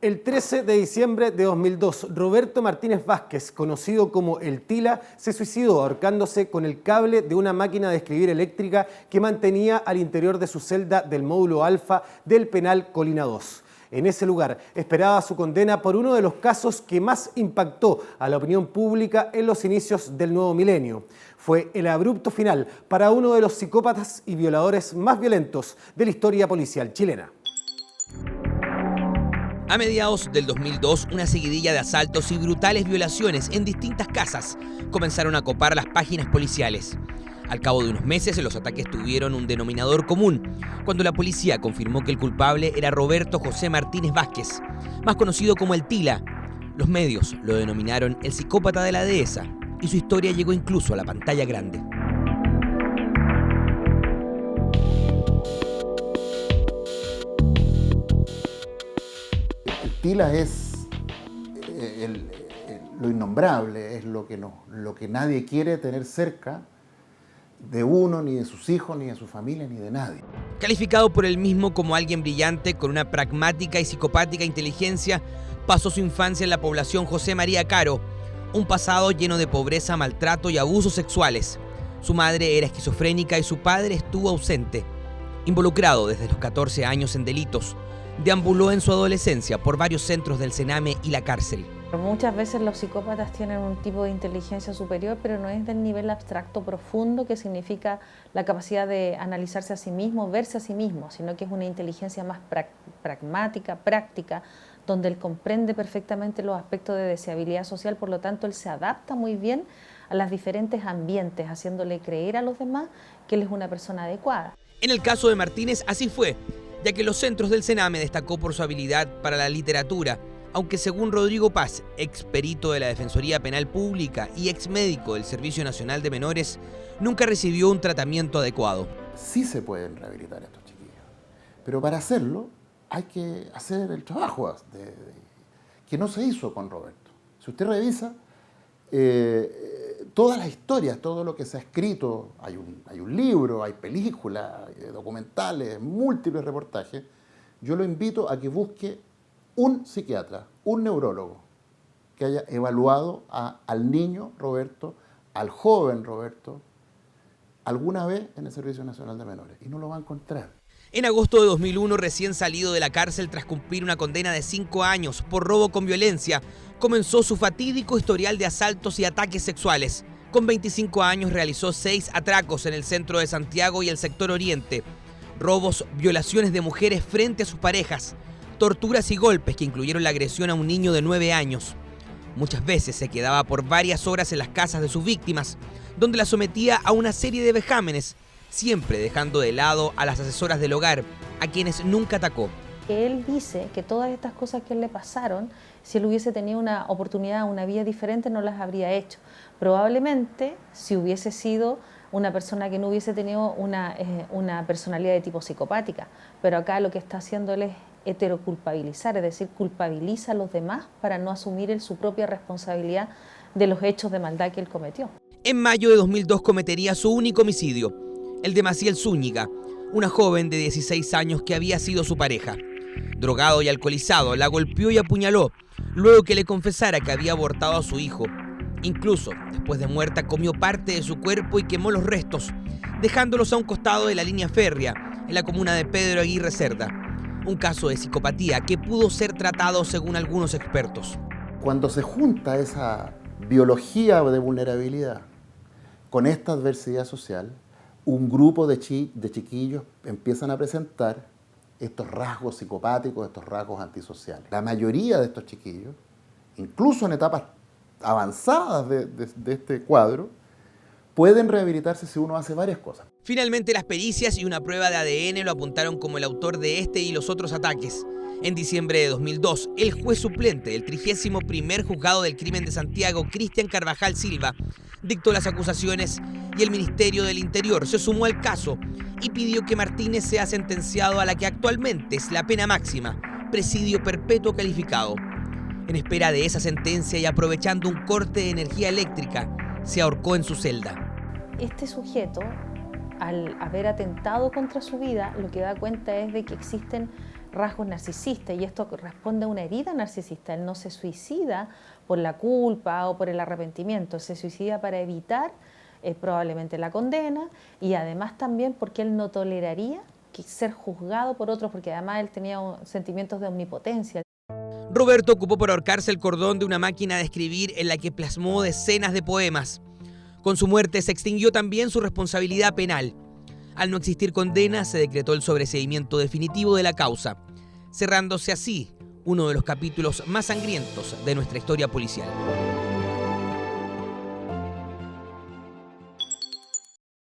El 13 de diciembre de 2002, Roberto Martínez Vázquez, conocido como El Tila, se suicidó ahorcándose con el cable de una máquina de escribir eléctrica que mantenía al interior de su celda del módulo alfa del penal Colina 2. En ese lugar esperaba su condena por uno de los casos que más impactó a la opinión pública en los inicios del nuevo milenio. Fue el abrupto final para uno de los psicópatas y violadores más violentos de la historia policial chilena. A mediados del 2002, una seguidilla de asaltos y brutales violaciones en distintas casas comenzaron a copar las páginas policiales. Al cabo de unos meses, los ataques tuvieron un denominador común, cuando la policía confirmó que el culpable era Roberto José Martínez Vázquez, más conocido como El Tila. Los medios lo denominaron el psicópata de la dehesa, y su historia llegó incluso a la pantalla grande. Tila es lo innombrable, es lo que nadie quiere tener cerca de uno, ni de sus hijos, ni de su familia, ni de nadie. Calificado por él mismo como alguien brillante con una pragmática y psicopática inteligencia, pasó su infancia en la población José María Caro, un pasado lleno de pobreza, maltrato y abusos sexuales. Su madre era esquizofrénica y su padre estuvo ausente. Involucrado desde los 14 años en delitos, deambuló en su adolescencia por varios centros del Sename y la cárcel. Muchas veces los psicópatas tienen un tipo de inteligencia superior, pero no es del nivel abstracto profundo, que significa la capacidad de analizarse a sí mismo, verse a sí mismo, sino que es una inteligencia más pragmática, práctica, donde él comprende perfectamente los aspectos de deseabilidad social, por lo tanto él se adapta muy bien a los diferentes ambientes, haciéndole creer a los demás que él es una persona adecuada. En el caso de Martínez así fue, ya que los centros del Sename destacó por su habilidad para la literatura, aunque según Rodrigo Paz, ex perito de la Defensoría Penal Pública y ex médico del Servicio Nacional de Menores, nunca recibió un tratamiento adecuado. Sí se pueden rehabilitar a estos chiquillos, pero para hacerlo hay que hacer el trabajo que no se hizo con Roberto. Si usted revisa todas las historias, todo lo que se ha escrito, hay un libro, hay películas, hay documentales, múltiples reportajes, yo lo invito a que busque un psiquiatra, un neurólogo, que haya evaluado al niño Roberto, al joven Roberto, alguna vez en el Servicio Nacional de Menores, y no lo va a encontrar. En agosto de 2001, recién salido de la cárcel tras cumplir una condena de 5 años por robo con violencia, comenzó su fatídico historial de asaltos y ataques sexuales. Con 25 años realizó 6 atracos en el centro de Santiago y el sector oriente, robos, violaciones de mujeres frente a sus parejas, torturas y golpes que incluyeron la agresión a un niño de 9 años. Muchas veces se quedaba por varias horas en las casas de sus víctimas, donde las sometía a una serie de vejámenes, siempre dejando de lado a las asesoras del hogar, a quienes nunca atacó. Él dice que todas estas cosas que le pasaron, si él hubiese tenido una oportunidad, una vía diferente, no las habría hecho. Probablemente, si hubiese sido una persona que no hubiese tenido una personalidad de tipo psicopática, pero acá lo que está haciendo él es heteroculpabilizar, es decir, culpabiliza a los demás para no asumir él su propia responsabilidad de los hechos de maldad que él cometió. En mayo de 2002 cometería su único homicidio, el de Maciel Zúñiga, una joven de 16 años que había sido su pareja. Drogado y alcoholizado, la golpeó y apuñaló, luego que le confesara que había abortado a su hijo. Incluso, después de muerta, comió parte de su cuerpo y quemó los restos, dejándolos a un costado de la línea férrea, en la comuna de Pedro Aguirre Cerda. Un caso de psicopatía que pudo ser tratado según algunos expertos. Cuando se junta esa biología de vulnerabilidad con esta adversidad social, un grupo de chiquillos empiezan a presentar estos rasgos psicopáticos, estos rasgos antisociales. La mayoría de estos chiquillos, incluso en etapas avanzadas de este cuadro, pueden rehabilitarse si uno hace varias cosas. Finalmente, las pericias y una prueba de ADN lo apuntaron como el autor de este y los otros ataques. En diciembre de 2002, el juez suplente del 31º Juzgado del Crimen de Santiago, Cristian Carvajal Silva, dictó las acusaciones y el Ministerio del Interior se sumó al caso y pidió que Martínez sea sentenciado a la que actualmente es la pena máxima, presidio perpetuo calificado. En espera de esa sentencia y aprovechando un corte de energía eléctrica, se ahorcó en su celda. Este sujeto, al haber atentado contra su vida, lo que da cuenta es de que existen rasgos narcisistas y esto responde a una herida narcisista. Él no se suicida por la culpa o por el arrepentimiento, se suicida para evitar probablemente la condena y además también porque él no toleraría ser juzgado por otros, porque además él tenía sentimientos de omnipotencia. Roberto ocupó por ahorcarse el cordón de una máquina de escribir en la que plasmó decenas de poemas. Con su muerte se extinguió también su responsabilidad penal. Al no existir condena, se decretó el sobreseimiento definitivo de la causa, cerrándose así uno de los capítulos más sangrientos de nuestra historia policial.